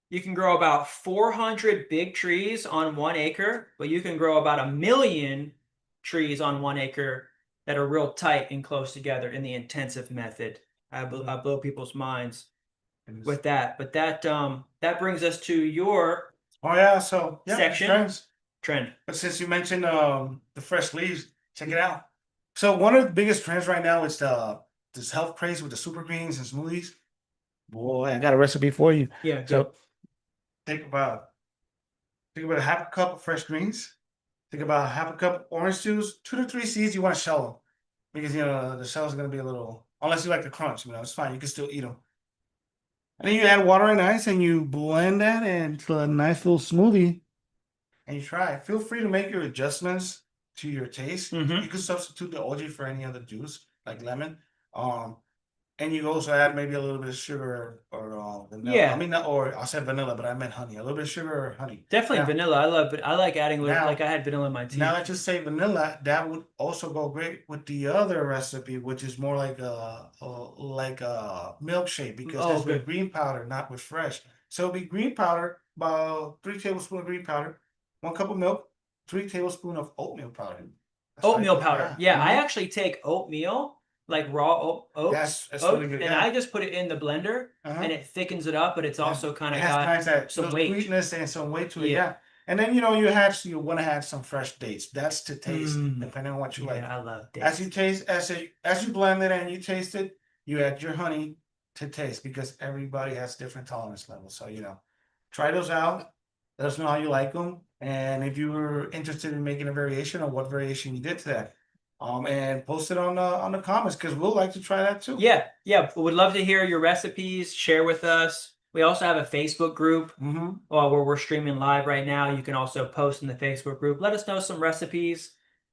you can grow about 400 big trees on 1 acre, but you can grow about 1 million trees on 1 acre that are real tight and close together in the intensive method. I blow people's minds with that. But that brings us to your section. Trend. Trend. But since you mentioned the fresh leaves, check it out. So one of the biggest trends right now is this health craze with the super greens and smoothies. Boy, I got a recipe for you. Yeah, So think about a half a cup of fresh greens. Think about half a cup of orange juice, 2 to 3 seeds. You want to shell them because the shell is going to be a little, unless you like the crunch. It's fine. You can still eat them. And then you add water and ice, and you blend that into a nice little smoothie. And you try it. Feel free to make your adjustments to your taste. You can substitute the OG for any other juice, like lemon. And you also add maybe a little bit of sugar or vanilla. Yeah. I mean, or I said vanilla, but I meant honey. A little bit of sugar or honey. Definitely Now, vanilla. I love it. I like adding now, like I had vanilla in my tea. Now that you say vanilla, that would also go great with the other recipe, which is more like a milkshake because that's with green powder, not with fresh. So it'll be green powder, about 3 tablespoons of green powder, 1 cup of milk, 3 tablespoons of oatmeal powder. Oatmeal powder. Yeah, I actually take oatmeal, like raw oats, that's really good. and I just put it in the blender, and it thickens it up, but it's also kind of got some weight. Sweetness and some weight to it. Yeah. And then you want to have some fresh dates. That's to taste, depending on what you like. I love dates. As you blend it and you taste it, you add your honey to taste because everybody has different tolerance levels. So try those out. Let us know how you like them, and if you were interested in making a variation or what variation you did to that. And post it on the comments because we'll like to try that too. Yeah, we'd love to hear your recipes. Share with us. We also have a Facebook group where we're streaming live right now. You can also post in the Facebook group. Let us know some recipes.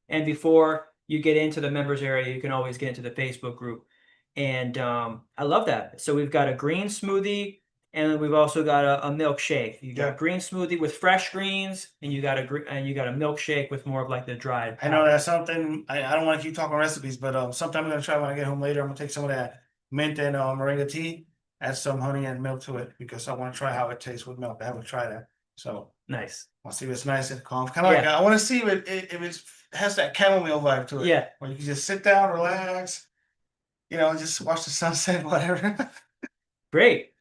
And before you get into the members area, you can always get into the Facebook group. And I love that. So we've got a green smoothie, and we've also got a milkshake. You got a green smoothie with fresh greens, and you got a milkshake with more of like the dried powder. I know that's something I don't want to keep talking recipes, but something I'm gonna try when I get home later. I'm gonna take some of that mint and moringa tea, add some honey and milk to it because I want to try how it tastes with milk. I haven't tried that, so nice. I'll see if it's nice and calm. Kind of like I want to see if it has that chamomile vibe to it. Yeah, where you can just sit down, relax, just watch the sunset, whatever. Great.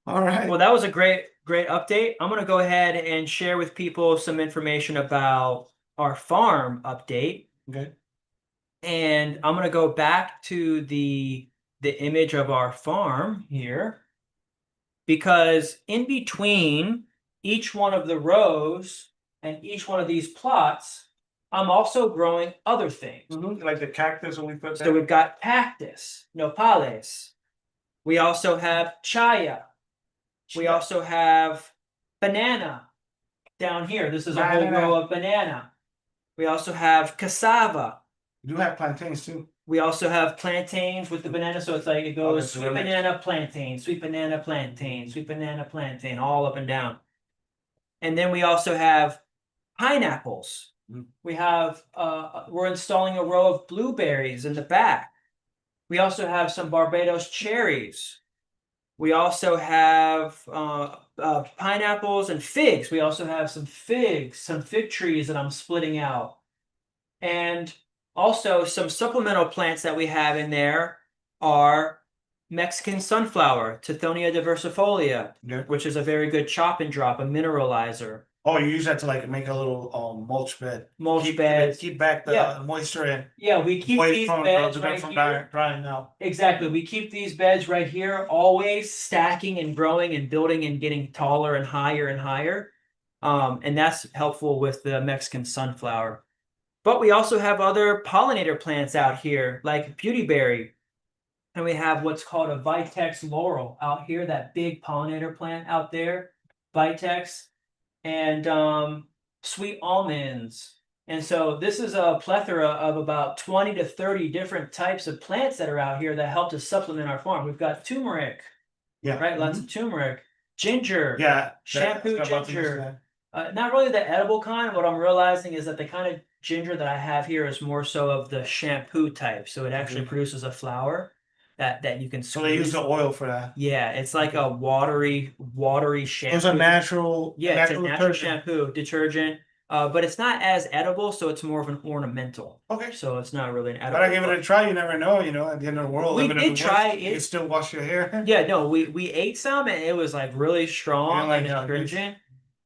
All right. Well, that was a great update. I'm going to go ahead and share with people some information about our farm update. Okay. And I'm going to go back to the image of our farm here, because in between each one of the rows and each one of these plots, I'm also growing other things. Like the cactus when we put there. So we've got cactus, nopales. We also have chaya. We also have banana down here. This is a whole row of banana. We also have cassava. We do have plantains too. We also have plantains with the banana. So it's like it goes sweet banana, plantain, sweet banana, plantain, sweet banana, plantain, all up and down. And then we also have pineapples. We have, we're installing a row of blueberries in the back. We also have some Barbados cherries. We also have pineapples and figs. We also have some figs, some fig trees that I'm splitting out. And also some supplemental plants that we have in there are Mexican sunflower, Tithonia diversifolia, which is a very good chop and drop, a mineralizer. Oh, you use that to like make a little mulch bed. Keep back the moisture in. Yeah, we keep these beds right here. Drying out. Exactly. We keep these beds right here, always stacking and growing and building and getting taller and higher and higher. And that's helpful with the Mexican sunflower. But we also have other pollinator plants out here, like beautyberry. And we have what's called a Vitex laurel out here, that big pollinator plant out there, Vitex. And sweet almonds. And so this is a plethora of about 20 to 30 different types of plants that are out here that help to supplement our farm. We've got turmeric, right? Lots of turmeric, ginger, shampoo ginger. Not really the edible kind. What I'm realizing is that the kind of ginger that I have here is more so of the shampoo type. So it actually produces a flower that you can squeeze. So they use the oil for that. Yeah, it's like a watery shampoo. It's a natural, it's a natural shampoo detergent. But it's not as edible, so it's more of an ornamental. Okay. So it's not really an edible. But I give it a try. You never know. At the end of the world, we did try it. You can still wash your hair. Yeah, no, we ate some, and it was like really strong and astringent.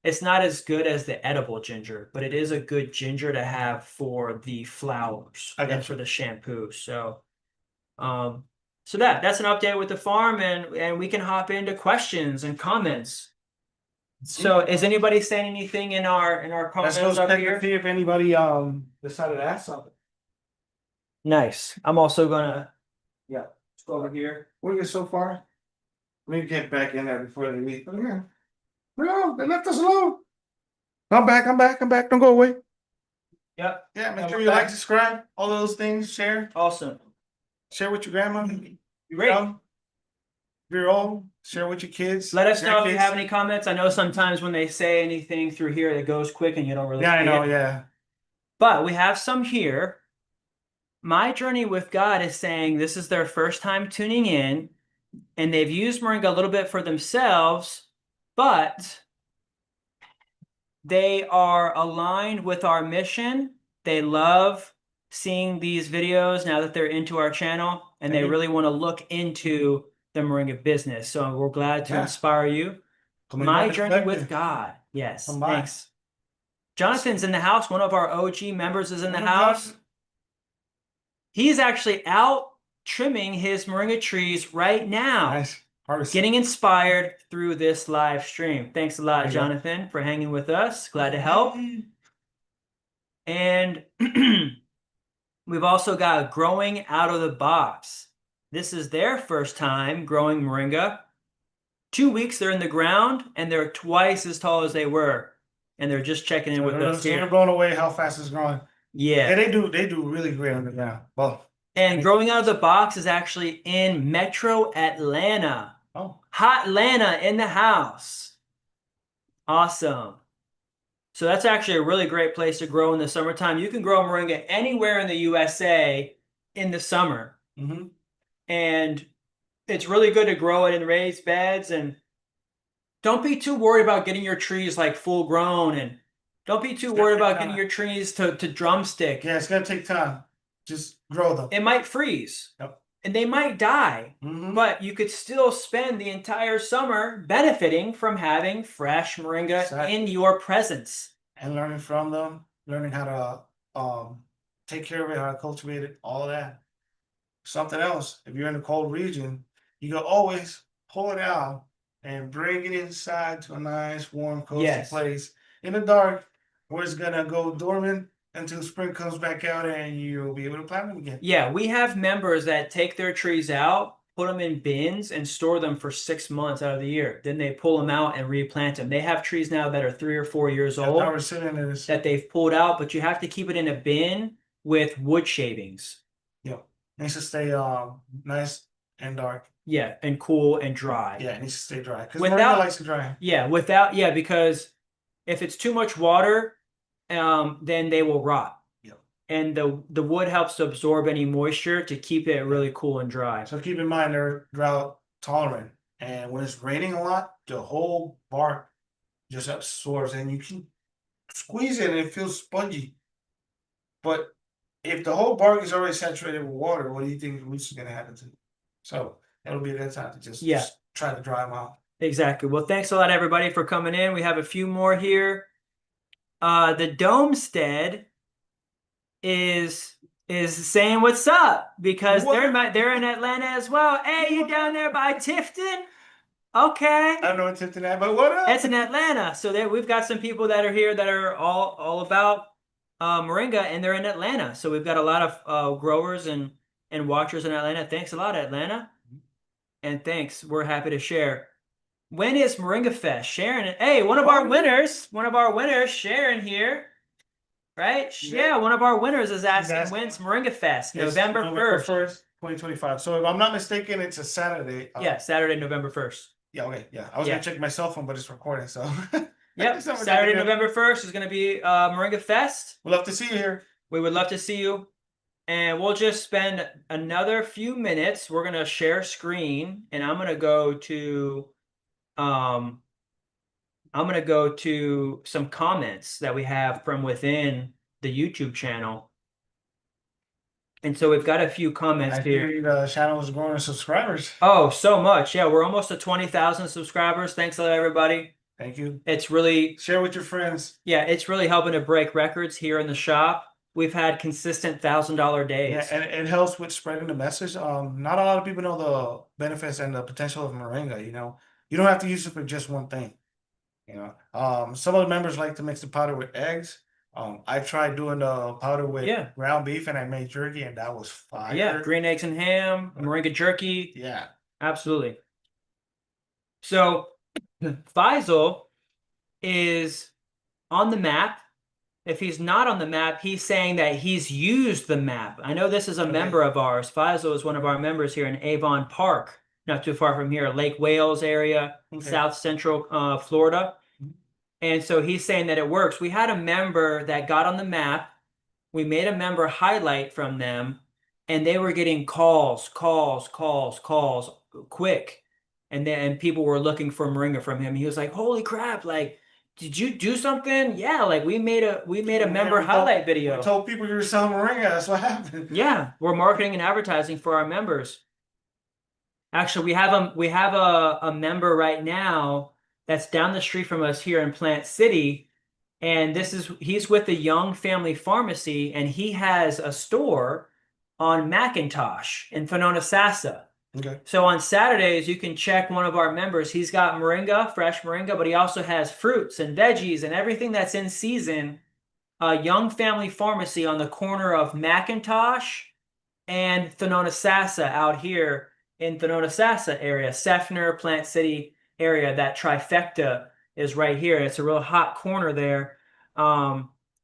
It's not as good as the edible ginger, but it is a good ginger to have for the flowers and for the shampoo. So, that's an update with the farm, and we can hop into questions and comments. So, is anybody saying anything in our comments up here? See if anybody decided to ask something. Nice. I'm also gonna let's go over here. We're good so far. Let me get back in there before they leave. No, they left us alone. I'm back. Don't go away. Yep. Yeah, make sure you like, subscribe, all those things, share. Awesome. Share with your grandma. Great. If you're old, share with your kids. Let us know if you have any comments. I know sometimes when they say anything through here, it goes quick and you don't really see I know, it. yeah. But we have some here. My Journey with God is saying this is their first time tuning in, and they've used Moringa a little bit for themselves, but they are aligned with our mission. They love seeing these videos now that they're into our channel, and they really want to look into the Moringa business. So we're glad to inspire you. My Journey with God. Yes, thanks. Jonathan's in the house. One of our OG members is in the house. He's actually out trimming his moringa trees right now. Nice. Getting inspired through this live stream. Thanks a lot, Jonathan, for hanging with us. Glad to help. And we've also got Growing Out of the Box. This is their first time growing moringa. 2 weeks they're in the ground, and they're twice as tall as they were. And they're just checking in with us here. They're blown away how fast it's growing. Yeah. And they do really great on the ground. Well, and Growing Out of the Box is actually in Metro Atlanta. Oh. Hot Atlanta in the house. Awesome. So that's actually a really great place to grow in the summertime. You can grow moringa anywhere in the USA in the summer. Mm-hmm. And it's really good to grow it in raised beds. And don't be too worried about getting your trees like full grown, and don't be too worried about getting your trees to drumstick. Yeah, it's going to take time. Just grow them. It might freeze. Yep. And they might die. Mm-hmm. But you could still spend the entire summer benefiting from having fresh moringa in your presence. And learning from them, learning how to take care of it, how to cultivate it, all of that. Something else, if you're in a cold region, you can always pull it out and bring it inside to a nice, warm, cozy place in the dark, where it's going to go dormant until spring comes back out and you'll be able to plant them again. Yeah, we have members that take their trees out, put them in bins, and store them for 6 months out of the year. Then they pull them out and replant them. They have trees now that are 3 or 4 years old that they've pulled out, but you have to keep it in a bin with wood shavings. Yeah, it needs to stay nice and dark. Yeah, and cool and dry. Yeah, it needs to stay dry. Because moringa likes to dry. Yeah, because if it's too much water, then they will rot. Yep. And the wood helps to absorb any moisture to keep it really cool and dry. So keep in mind they're drought tolerant. And when it's raining a lot, the whole bark just absorbs, and you can squeeze it and it feels spongy. But if the whole bark is already saturated with water, what do you think the roots are going to happen to? So it'll be a good time to just try to dry them out. Exactly. Well, thanks a lot, everybody, for coming in. We have a few more here. The Domestead is saying what's up, because they're in Atlanta as well. Hey, you down there by Tifton? Okay. I don't know what Tifton is, but what up? It's in Atlanta. So we've got some people that are here that are all about moringa, and they're in Atlanta. So we've got a lot of growers and watchers in Atlanta. Thanks a lot, Atlanta. And thanks. We're happy to share. When is Moringa Fest? Sharon, hey, one of our winners, Sharon here, right? Yeah, one of our winners is asking when's Moringa Fest? November 1st. 2025. So if I'm not mistaken, it's a Saturday. Yeah, Saturday, November 1st. Yeah, okay. Yeah, I was going to check my cell phone, but it's recording, so. Yep, Saturday, November 1st is going to be Moringa Fest. We'd love to see you here. We would love to see you. And we'll just spend another few minutes. We're going to share screen, and I'm going to go to some comments that we have from within the YouTube channel. And so we've got a few comments here. The channel is growing in subscribers. Oh, so much. Yeah, we're almost at 20,000 subscribers. Thanks a lot, everybody. Thank you. It's really share with your friends. Yeah, it's really helping to break records here in the shop. We've had consistent $1,000 days. Yeah, and it helps with spreading the message. Not a lot of people know the benefits and the potential of moringa. You don't have to use it for just one thing. Some of the members like to mix the powder with eggs. I tried doing the powder with ground beef, and I made jerky, and that was fire. Yeah, green eggs and ham, moringa jerky. Yeah, absolutely. So Faisal is on the map. If he's not on the map, he's saying that he's used the map. I know this is a member of ours. Faisal is one of our members here in Avon Park, not too far from here, Lake Wales area, South Central Florida. And so he's saying that it works. We had a member that got on the map. We made a member highlight from them, and they were getting calls quick. And then people were looking for moringa from him. He was like, "Holy crap, like, did you do something?" Yeah, like we made a member highlight video. We told people you were selling moringa. That's what happened. Yeah, we're marketing and advertising for our members. Actually, we have a member right now that's down the street from us here in Plant City, and he's with the Young Family Pharmacy, and he has a store on McIntosh in Fonona-Sassa. Okay. So on Saturdays, you can check one of our members. He's got moringa, fresh moringa, but he also has fruits and veggies and everything that's in season. Young Family Pharmacy on the corner of McIntosh and Fonona-Sassa out here in Fonona-Sassa area, Seffner, Plant City area. That trifecta is right here. It's a real hot corner there.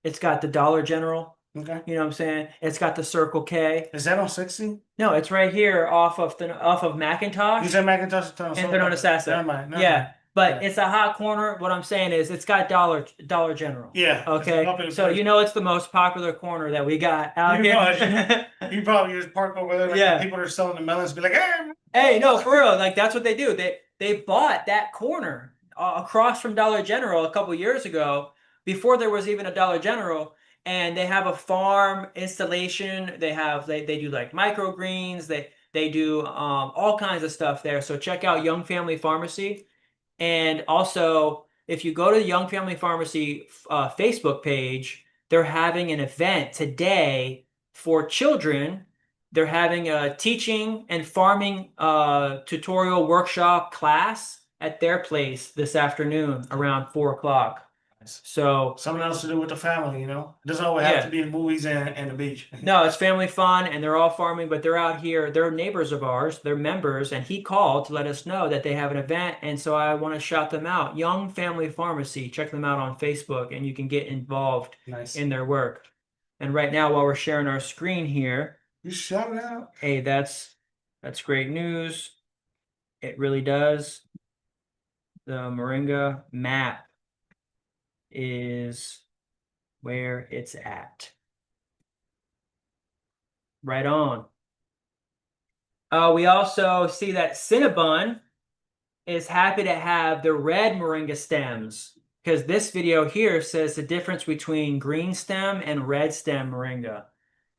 It's got the Dollar General. Okay. You know what I'm saying? It's got the Circle K. Is that on 60? No, it's right here off of McIntosh. You said McIntosh and Fonona-Sassa. Never mind. But it's a hot corner. What I'm saying is it's got Dollar General. Yeah. Okay. So it's the most popular corner that we got out here. You probably just park over there. Like people that are selling the melons be like, hey, no, for real. Like that's what they do. They bought that corner across from Dollar General a couple years ago, before there was even a Dollar General. And they have a farm installation. They do like microgreens. They do all kinds of stuff there. So check out Young Family Pharmacy. And also, if you go to the Young Family Pharmacy Facebook page, they're having an event today for children. They're having a teaching and farming tutorial workshop class at their place this afternoon around 4 o'clock. So something else to do with the family, It doesn't always have to be the movies and the beach. No, it's family fun, and they're all farming, but they're out here. They're neighbors of ours. They're members, and he called to let us know that they have an event, and so I want to shout them out. Young Family Pharmacy. Check them out on Facebook, and you can get involved in their work. And right now, while we're sharing our screen here, you shout it out. Hey, that's great news. It really does. The Moringa map is where it's at. Right on. We also see that Cinnabon is happy to have the red moringa stems, because this video here says the difference between green stem and red stem moringa.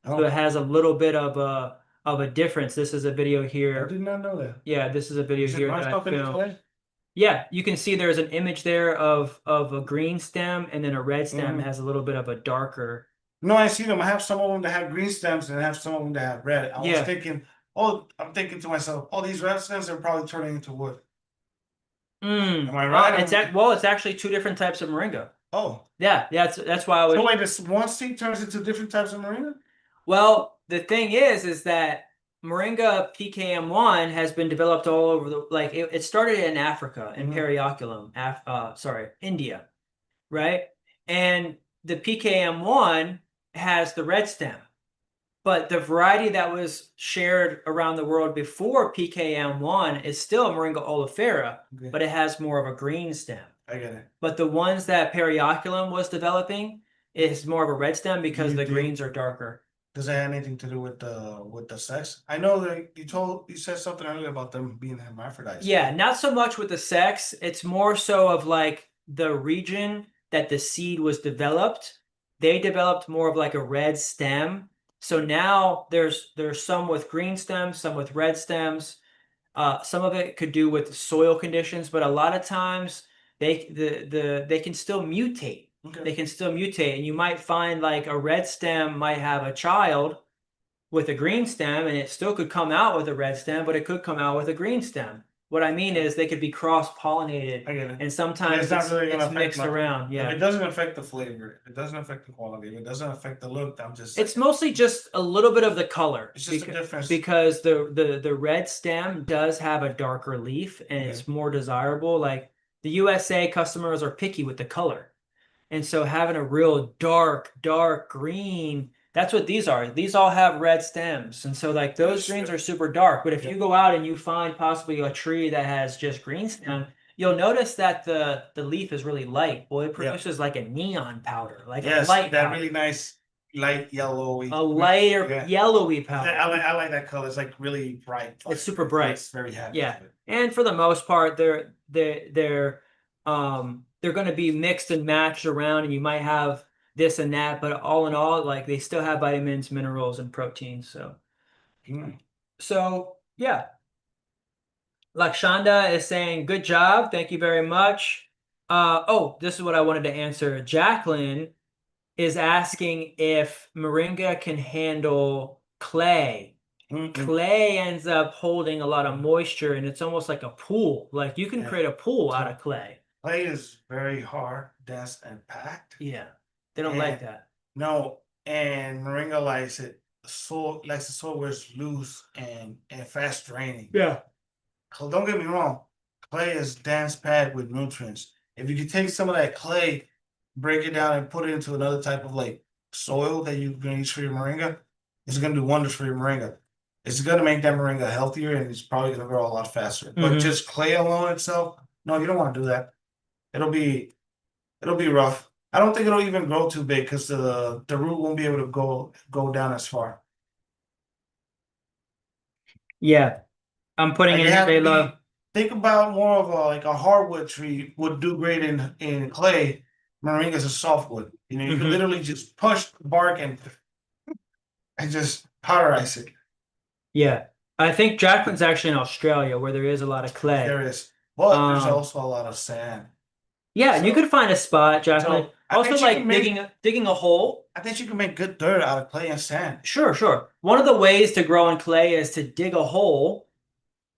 So it has a little bit of a difference. This is a video here. I did not know that. Yeah, this is a video here that I filmed. Yeah, you can see there's an image there of a green stem, and then a red stem has a little bit of a darker. No, I see them. I have some of them that have green stems, and I have some of them that have red. I was thinking, I'm thinking to myself, these red stems are probably turning into wood. Am I right? It's actually two different types of moringa. Oh. Yeah, that's why I was. So wait, this one seed turns into different types of moringa? Well, the thing is that Moringa PKM1 has been developed all over it started in Africa, in Perioculum, India, right? And the PKM1 has the red stem, but the variety that was shared around the world before PKM1 is still Moringa oleifera, but it has more of a green stem. I get it. But the ones that Perioculum was developing is more of a red stem because the greens are darker. Does that have anything to do with the sex? I know that you said something earlier about them being hermaphrodites. Yeah, not so much with the sex. It's more so of like the region that the seed was developed. They developed more of like a red stem. So now there's some with green stems, some with red stems. Some of it could do with soil conditions, but a lot of times they can still mutate. Okay. They can still mutate, and you might find like a red stem might have a child with a green stem, and it still could come out with a red stem, but it could come out with a green stem. What I mean is they could be cross-pollinated, I get it. and sometimes not really gonna it's affect mixed much. around. If Yeah, it doesn't affect the flavor, if it doesn't affect the quality, if it doesn't affect the look, I'm just it's mostly just a little bit of the color. it's just a difference. Because the red stem does have a darker leaf, and it's more desirable. Like the USA customers are picky with the color. And so having a real dark green, that's what these are. These all have red stems. And so like those greens are super dark. But if you go out and you find possibly a tree that has just green stem, you'll notice that the leaf is really light. Well, it produces like a neon powder, like a light that powder. really nice light yellowy. A lighter yellowy powder. I like that color. It's like really bright. It's super bright. It's very happy. Yeah. And for the most part, they're going to be mixed and matched around, and you might have this and that, but all in all, like they still have vitamins, minerals, and proteins. So yeah. Lakshanda is saying, good job. Thank you very much. Oh, this is what I wanted to answer. Jacqueline is asking if Moringa can handle clay. Clay ends up holding a lot of moisture, and it's almost like a pool. Like you can create a pool out of clay. Clay is very hard, dense, and packed. Yeah, they don't like that. No, and Moringa likes it. Likes the soil where it's loose and fast draining. Yeah. Don't get me wrong. Clay is dense, packed with nutrients. If you could take some of that clay, break it down, and put it into another type of like soil that you're gonna use for your moringa, it's gonna do wonders for your moringa. It's gonna make that moringa healthier, and it's probably gonna grow a lot faster. But just clay alone itself, no, you don't want to do that. It'll be rough. I don't think it'll even grow too big because the root won't be able to go down as far. Yeah, I'm putting in they love. Think about more of like a hardwood tree would do great in clay. Moringa is a softwood. You know, you can literally just push the bark and just powderize it. Yeah, I think Jacqueline's actually in Australia where there is a lot of clay. There is, but there's also a lot of sand. Yeah, so, you could find a spot, Jacqueline. Also, like digging a hole. I think you can make good dirt out of clay and sand. Sure. One of the ways to grow in clay is to dig a hole,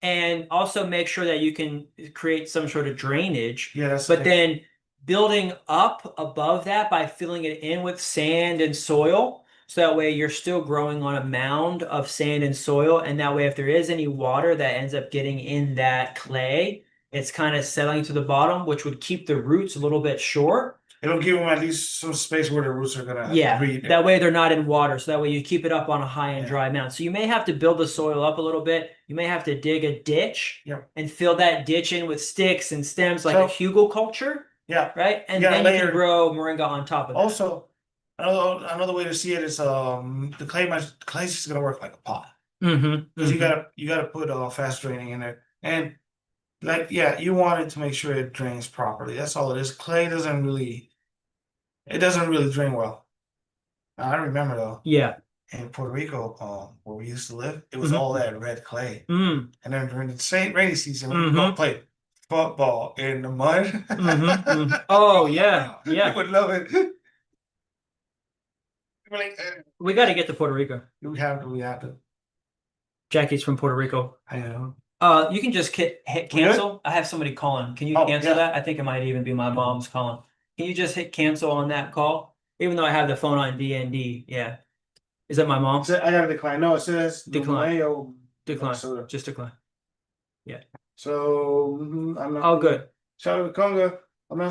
and also make sure that you can create some sort of drainage. Yeah, but then building up above that by filling it in with sand and soil. So that way you're still growing on a mound of sand and soil. And that way, if there is any water that ends up getting in that clay, it's kind of settling to the bottom, which would keep the roots a little bit short. It'll give them at least some space where the roots are going to breathe. That way they're not in water. So that way you keep it up on a high and dry mound. So you may have to build the soil up a little bit. You may have to dig a ditch and fill that ditch in with sticks and stems like a hugelculture. Yeah. Right? And then you can grow moringa on top of that. Also, another way to see it is the clay's just gonna work like a pot. Because you gotta put fast draining in there. And like you want it to make sure it drains properly. That's all it is. Clay doesn't really drain well. I remember though. Yeah. In Puerto Rico, where we used to live, it was all that red clay. And then during the rainy season, we would go play football in the mud. Oh yeah. We would love it. We got to get to Puerto Rico. We have to. Jackie's from Puerto Rico. I know. You can just hit cancel. I have somebody calling. Can you cancel that? I think it might even be my mom's calling. Can you just hit cancel on that call? Even though I have the phone on DND. Yeah. Is that my mom? I got to decline. No, it says decline. Decline. Just decline. Yeah. So I'm not. Oh, good. Shout out to Conga.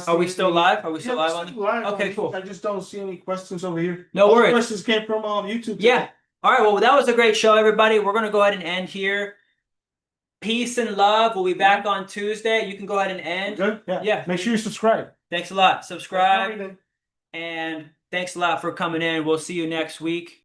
Are we still live? Are we still live on? Okay, cool. I just don't see any questions over here. No worries. Questions came from YouTube. Yeah. All right. Well, that was a great show, everybody. We're going to go ahead and end here. Peace and love. We'll be back on Tuesday. You can go ahead and end. Good. Yeah. Make sure you subscribe. Thanks a lot. Subscribe. And thanks a lot for coming in. We'll see you next week.